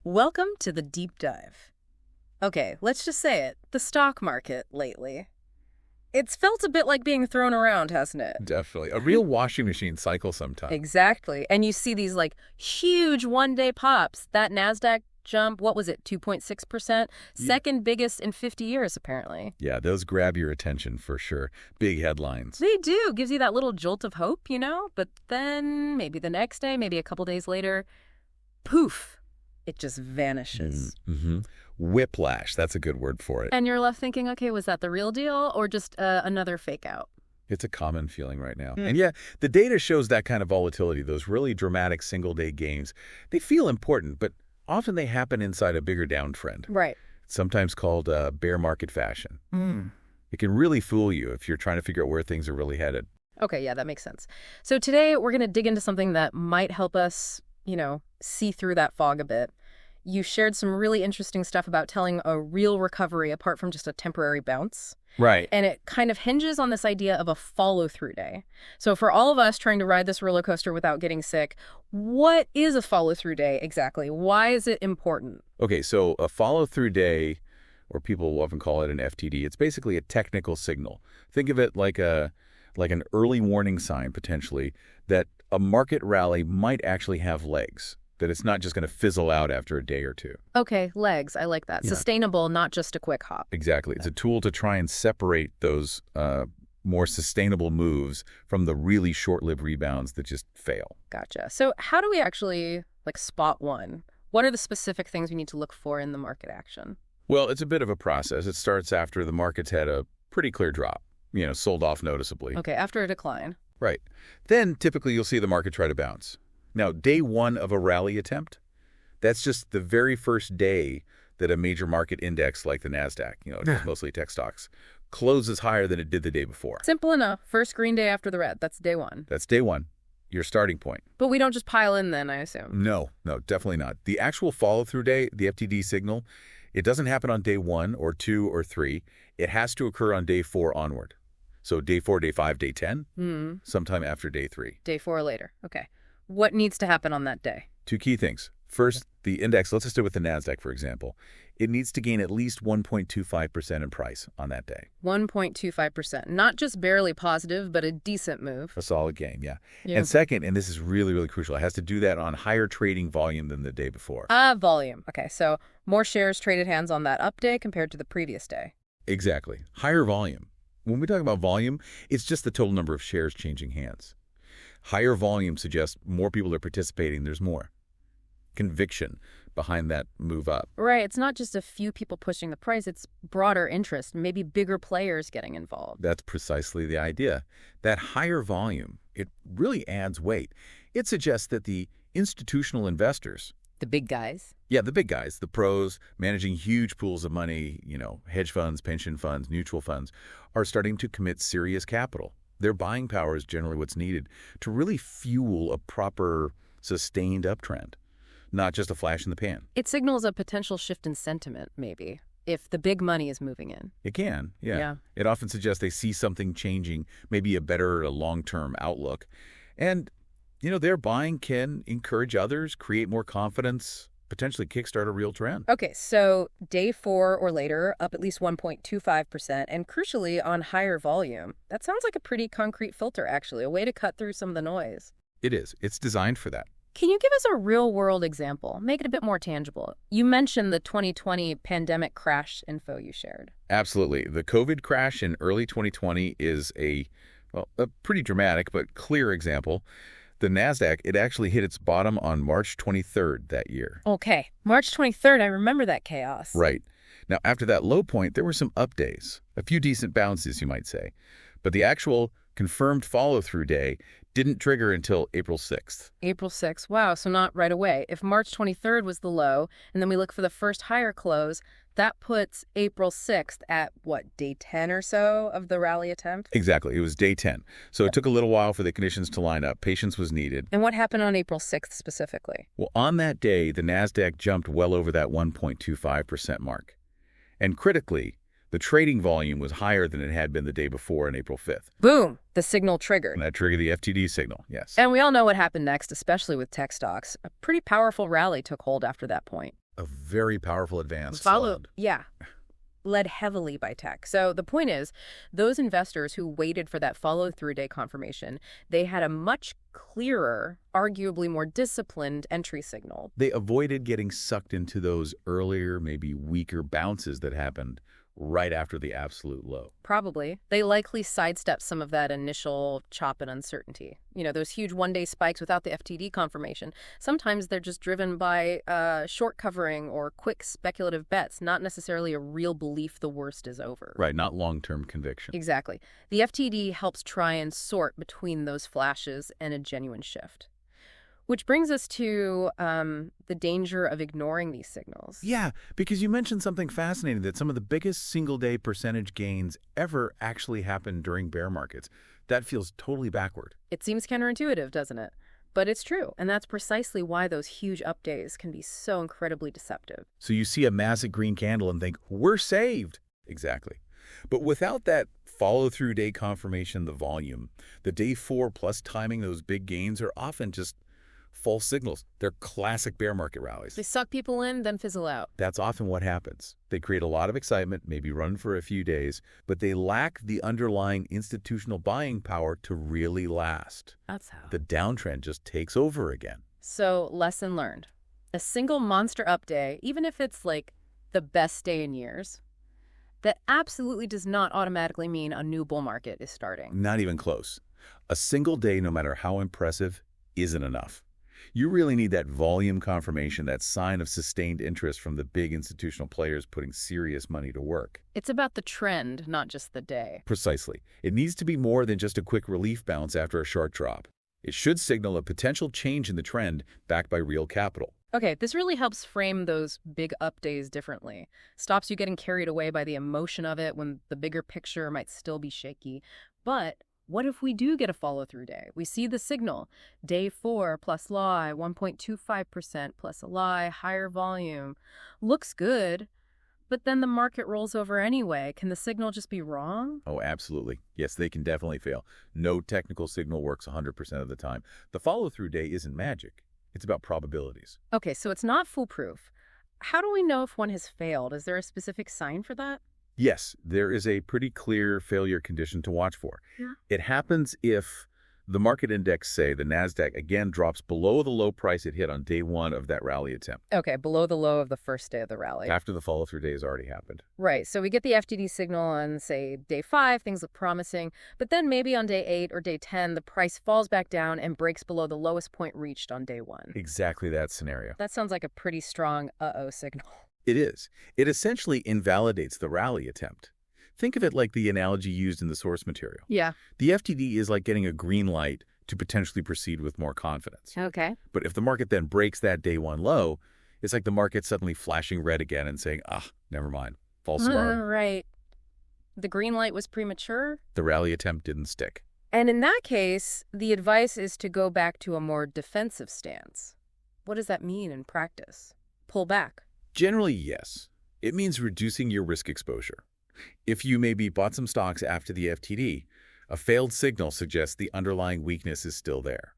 Welcome to the deep dive. Okay, let's just say it. The stock market lately. It's felt a bit like being thrown around, hasn't it? Definitely. A real washing machine cycle sometimes. Exactly. And you see these huge one-day pops. That NASDAQ jump, what was it, 2.6%? Yeah. Second biggest in 50 years, apparently. Yeah, those grab your attention for sure. Big headlines. They do. Gives you that little jolt of hope, But then maybe the next day, maybe a couple days later, poof, it just vanishes. Mm-hmm. Whiplash, that's a good word for it. And you're left thinking, okay, was that the real deal or just another fake out? It's a common feeling right now. And yeah, the data shows that kind of volatility, those really dramatic single-day gains. They feel important, but often they happen inside a bigger downtrend. Right. Sometimes called bear market fashion. It can really fool you if you're trying to figure out where things are really headed. Okay, yeah, that makes sense. So today we're going to dig into something that might help us, see through that fog a bit. You shared some really interesting stuff about telling a real recovery apart from just a temporary bounce. Right. And it kind of hinges on this idea of a follow-through day. So for all of us trying to ride this roller coaster without getting sick, what is a follow-through day exactly? Why is it important? Okay, so a follow-through day, or people will often call it an FTD, it's basically a technical signal. Think of it like an early warning sign, potentially, that a market rally might actually have legs, that it's not just going to fizzle out after a day or two. Okay, legs. I like that. Yeah. Sustainable, not just a quick hop. Exactly. It's a tool to try and separate those more sustainable moves from the really short-lived rebounds that just fail. Gotcha. So how do we actually, spot one? What are the specific things we need to look for in the market action? Well, it's a bit of a process. It starts after the market's had a pretty clear drop, sold off noticeably. Okay, after a decline. Right. Then typically you'll see the market try to bounce. Now, day one of a rally attempt, that's just the very first day that a major market index like the NASDAQ, it's mostly tech stocks, closes higher than it did the day before. Simple enough. First green day after the red. That's day one. That's day one, your starting point. But we don't just pile in then, I assume. No, definitely not. The actual follow-through day, the FTD signal, it doesn't happen on day 1 or 2 or 3. It has to occur on day 4 onward. So day 4, day 5, day 10, sometime after day 3. Day 4 or later. Okay. What needs to happen on that day? 2 key things. First, the index, let's just do with the NASDAQ, for example. It needs to gain at least 1.25% in price on that day. 1.25%. Not just barely positive, but a decent move. A solid gain, yeah. And second, and this is really, really crucial, it has to do that on higher trading volume than the day before. Volume. Okay, so more shares traded hands on that up day compared to the previous day. Exactly. Higher volume. When we talk about volume, it's just the total number of shares changing hands. Higher volume suggests more people are participating, there's more conviction behind that move up. Right. It's not just a few people pushing the price. It's broader interest, maybe bigger players getting involved. That's precisely the idea. That higher volume, it really adds weight. It suggests that the institutional investors, the big guys. Yeah, the big guys, the pros managing huge pools of money, hedge funds, pension funds, mutual funds, are starting to commit serious capital. Their buying power is generally what's needed to really fuel a proper, sustained uptrend, not just a flash in the pan. It signals a potential shift in sentiment, maybe, if the big money is moving in. It can, yeah. It often suggests they see something changing, maybe a better long-term outlook. And, their buying can encourage others, create more confidence, potentially kickstart a real trend. Okay, so day 4 or later, up at least 1.25%, and crucially on higher volume. That sounds like a pretty concrete filter, actually, a way to cut through some of the noise. It is. It's designed for that. Can you give us a real-world example? Make it a bit more tangible. You mentioned the 2020 pandemic crash info you shared. Absolutely. The COVID crash in early 2020 is a pretty dramatic but clear example. The NASDAQ, it actually hit its bottom on March 23rd that year. Okay, March 23rd, I remember that chaos. Right. Now, after that low point, there were some up days, a few decent bounces, you might say. But the actual confirmed follow-through day didn't trigger until April 6th. April 6th, wow, so not right away. If March 23rd was the low, and then we look for the first higher close, that puts April 6th at, day 10 or so of the rally attempt? Exactly. It was day 10. So it took a little while for the conditions to line up. Patience was needed. And what happened on April 6th specifically? Well, on that day, the NASDAQ jumped well over that 1.25% mark. And critically, the trading volume was higher than it had been the day before on April 5th. Boom! The signal triggered. And that triggered the FTD signal, yes. And we all know what happened next, especially with tech stocks. A pretty powerful rally took hold after that point. A very powerful advance Follow, followed. yeah, led heavily by tech. So the point is, those investors who waited for that follow-through day confirmation, they had a much clearer, arguably more disciplined entry signal. They avoided getting sucked into those earlier, maybe weaker bounces that happened right after the absolute low. Probably. They likely sidestepped some of that initial chop and uncertainty. Those huge one-day spikes without the FTD confirmation. Sometimes they're just driven by short covering or quick speculative bets, not necessarily a real belief the worst is over. Right, not long-term conviction. Exactly. The FTD helps try and sort between those flashes and a genuine shift. Which brings us to the danger of ignoring these signals. Yeah, because you mentioned something fascinating, that some of the biggest single-day percentage gains ever actually happen during bear markets. That feels totally backward. It seems counterintuitive, doesn't it? But it's true, and that's precisely why those huge up days can be so incredibly deceptive. So you see a massive green candle and think, we're saved. Exactly. But without that follow-through day confirmation, the volume, the day 4 plus timing, those big gains are often just false signals. They're classic bear market rallies. They suck people in, then fizzle out. That's often what happens. They create a lot of excitement, maybe run for a few days, but they lack the underlying institutional buying power to really last. That's how. The downtrend just takes over again. So, lesson learned. A single monster up day, even if it's like the best day in years, that absolutely does not automatically mean a new bull market is starting. Not even close. A single day, no matter how impressive, isn't enough. You really need that volume confirmation, that sign of sustained interest from the big institutional players putting serious money to work. It's about the trend, not just the day. Precisely. It needs to be more than just a quick relief bounce after a short drop. It should signal a potential change in the trend backed by real capital. Okay, this really helps frame those big up days differently. Stops you getting carried away by the emotion of it when the bigger picture might still be shaky. But what if we do get a follow-through day? We see the signal. Day 4 plus lie, 1.25% plus a lie, higher volume. Looks good, but then the market rolls over anyway. Can the signal just be wrong? Oh, absolutely. Yes, they can definitely fail. No technical signal works 100% of the time. The follow-through day isn't magic. It's about probabilities. Okay, so it's not foolproof. How do we know if one has failed? Is there a specific sign for that? Yes, there is a pretty clear failure condition to watch for. Yeah. It happens if the market index, say the NASDAQ, again drops below the low price it hit on day 1 of that rally attempt, Okay, below the low of the first day of the rally. after the follow-through day has already happened. Right, so we get the FTD signal on, say, day 5, things look promising, but then maybe on day 8 or day 10, the price falls back down and breaks below the lowest point reached on day 1. Exactly that scenario. That sounds like a pretty strong uh-oh signal. It is. It essentially invalidates the rally attempt. Think of it like the analogy used in the source material. Yeah. The FTD is like getting a green light to potentially proceed with more confidence. Okay. But if the market then breaks that day 1 low, it's like the market suddenly flashing red again and saying, never mind, false alarm. Right. The green light was premature? The rally attempt didn't stick. And in that case, the advice is to go back to a more defensive stance. What does that mean in practice? Pull back. Generally, yes. It means reducing your risk exposure. If you maybe bought some stocks after the FTD, a failed signal suggests the underlying weakness is still there.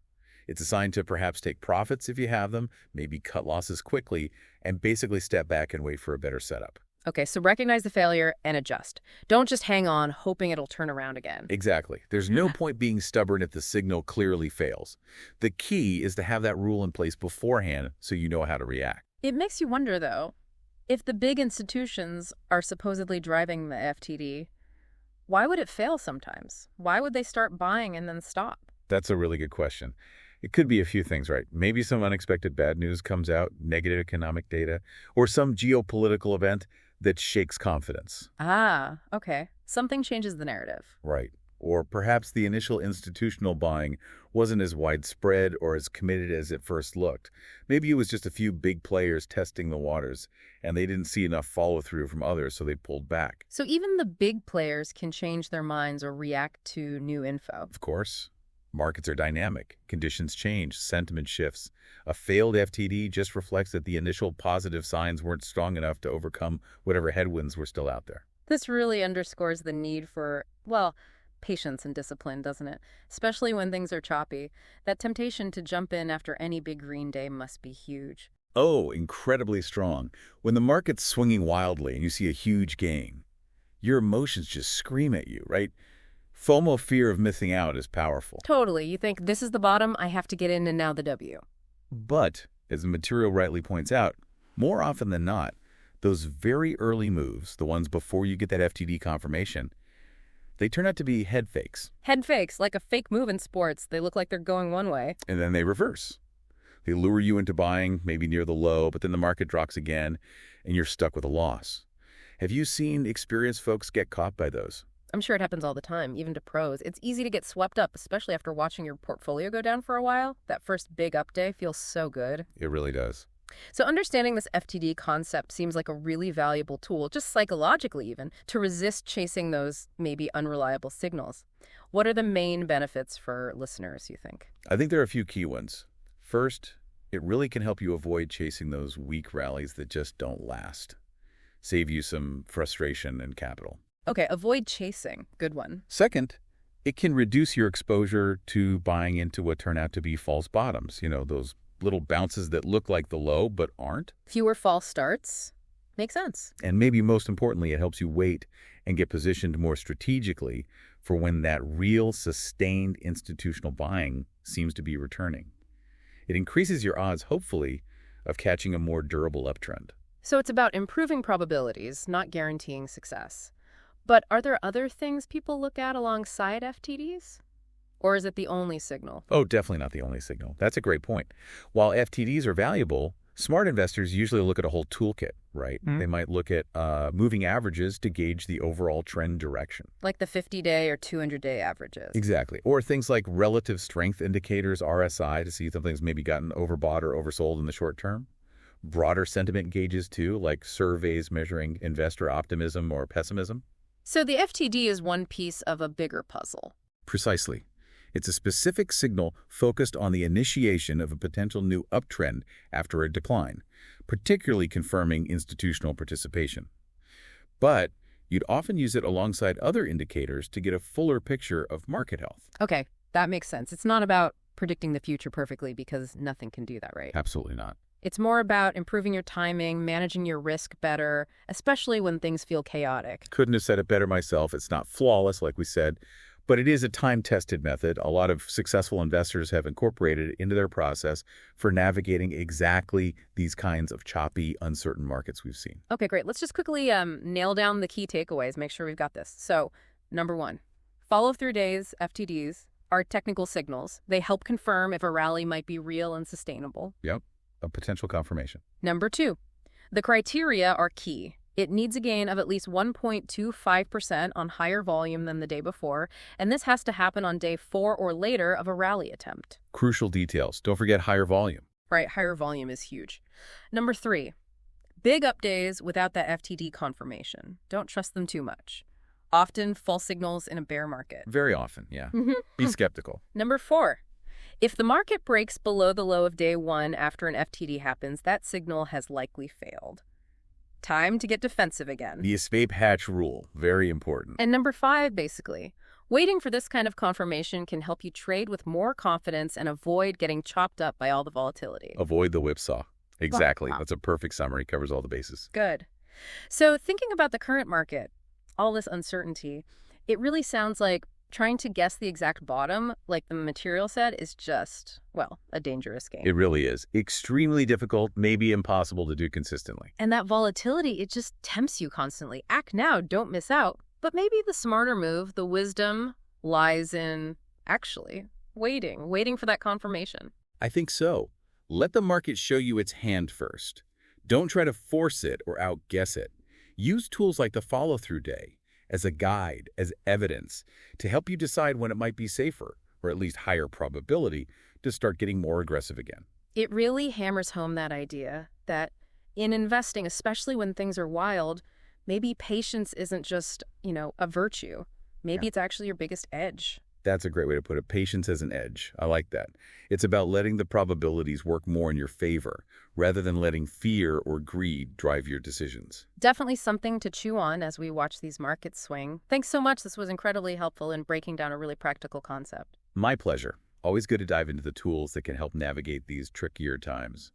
It's a sign to perhaps take profits if you have them, maybe cut losses quickly, and basically step back and wait for a better setup. Okay, so recognize the failure and adjust. Don't just hang on, hoping it'll turn around again. Exactly. There's no point being stubborn if the signal clearly fails. The key is to have that rule in place beforehand so you know how to react. It makes you wonder, though, if the big institutions are supposedly driving the FTD, why would it fail sometimes? Why would they start buying and then stop? That's a really good question. It could be a few things, right? Maybe some unexpected bad news comes out, negative economic data, or some geopolitical event that shakes confidence. Ah, okay. Something changes the narrative. Right. Or perhaps the initial institutional buying wasn't as widespread or as committed as it first looked. Maybe it was just a few big players testing the waters, and they didn't see enough follow-through from others, so they pulled back. So even the big players can change their minds or react to new info. Of course. Markets are dynamic. Conditions change. Sentiment shifts. A failed FTD just reflects that the initial positive signs weren't strong enough to overcome whatever headwinds were still out there. This really underscores the need for, well, patience and discipline, doesn't it? Especially when things are choppy. That temptation to jump in after any big green day must be huge. Oh, incredibly strong. When the market's swinging wildly and you see a huge gain, your emotions just scream at you, right? FOMO, fear of missing out, is powerful. Totally. You think, this is the bottom, I have to get in and now the W. But, as the material rightly points out, more often than not, those very early moves, the ones before you get that FTD confirmation, they turn out to be head fakes. Head fakes, like a fake move in sports. They look like they're going one way. And then they reverse. They lure you into buying, maybe near the low, but then the market drops again, and you're stuck with a loss. Have you seen experienced folks get caught by those? I'm sure it happens all the time, even to pros. It's easy to get swept up, especially after watching your portfolio go down for a while. That first big up day feels so good. It really does. So understanding this FTD concept seems like a really valuable tool, just psychologically even, to resist chasing those maybe unreliable signals. What are the main benefits for listeners, you think? I think there are a few key ones. First, it really can help you avoid chasing those weak rallies that just don't last. Save you some frustration and capital. Okay, avoid chasing. Good one. Second, it can reduce your exposure to buying into what turn out to be false bottoms. Those little bounces that look like the low but aren't. Fewer false starts. Makes sense. And maybe most importantly, it helps you wait and get positioned more strategically for when that real sustained institutional buying seems to be returning. It increases your odds, hopefully, of catching a more durable uptrend. So it's about improving probabilities, not guaranteeing success. But are there other things people look at alongside FTDs? Or is it the only signal? Oh, definitely not the only signal. That's a great point. While FTDs are valuable, smart investors usually look at a whole toolkit, right? They might look at moving averages to gauge the overall trend direction. Like the 50-day or 200-day averages. Exactly. Or things like relative strength indicators, RSI, to see if something's maybe gotten overbought or oversold in the short term. Broader sentiment gauges, too, like surveys measuring investor optimism or pessimism. So the FTD is one piece of a bigger puzzle. Precisely. It's a specific signal focused on the initiation of a potential new uptrend after a decline, particularly confirming institutional participation. But you'd often use it alongside other indicators to get a fuller picture of market health. Okay, that makes sense. It's not about predicting the future perfectly because nothing can do that, right? Absolutely not. It's more about improving your timing, managing your risk better, especially when things feel chaotic. Couldn't have said it better myself. It's not flawless, like we said, but it is a time-tested method. A lot of successful investors have incorporated it into their process for navigating exactly these kinds of choppy, uncertain markets we've seen. Okay, great. Let's just quickly nail down the key takeaways, make sure we've got this. So, number one, follow-through days, FTDs, are technical signals. They help confirm if a rally might be real and sustainable. Yep, a potential confirmation. Number two, the criteria are key. It needs a gain of at least 1.25% on higher volume than the day before, and this has to happen on day 4 or later of a rally attempt. Crucial details. Don't forget higher volume. Right, higher volume is huge. Number three, big up days without that FTD confirmation. Don't trust them too much. Often false signals in a bear market. Very often, yeah. Be skeptical. Number four, if the market breaks below the low of day 1 after an FTD happens, that signal has likely failed. Time to get defensive again. The escape hatch rule, very important. And number 5, basically, waiting for this kind of confirmation can help you trade with more confidence and avoid getting chopped up by all the volatility. Avoid the whipsaw. Exactly. Wow. That's a perfect summary. Covers all the bases. Good. So thinking about the current market, all this uncertainty, it really sounds like trying to guess the exact bottom, like the material said, is just, well, a dangerous game. It really is. Extremely difficult, maybe impossible to do consistently. And that volatility, it just tempts you constantly. Act now, don't miss out. But maybe the smarter move, the wisdom, lies in actually waiting for that confirmation. I think so. Let the market show you its hand first. Don't try to force it or outguess it. Use tools like the follow-through day as a guide, as evidence, to help you decide when it might be safer, or at least higher probability, to start getting more aggressive again. It really hammers home that idea that in investing, especially when things are wild, maybe patience isn't just, a virtue. Maybe it's actually your biggest edge. That's a great way to put it. Patience as an edge. I like that. It's about letting the probabilities work more in your favor, rather than letting fear or greed drive your decisions. Definitely something to chew on as we watch these markets swing. Thanks so much. This was incredibly helpful in breaking down a really practical concept. My pleasure. Always good to dive into the tools that can help navigate these trickier times.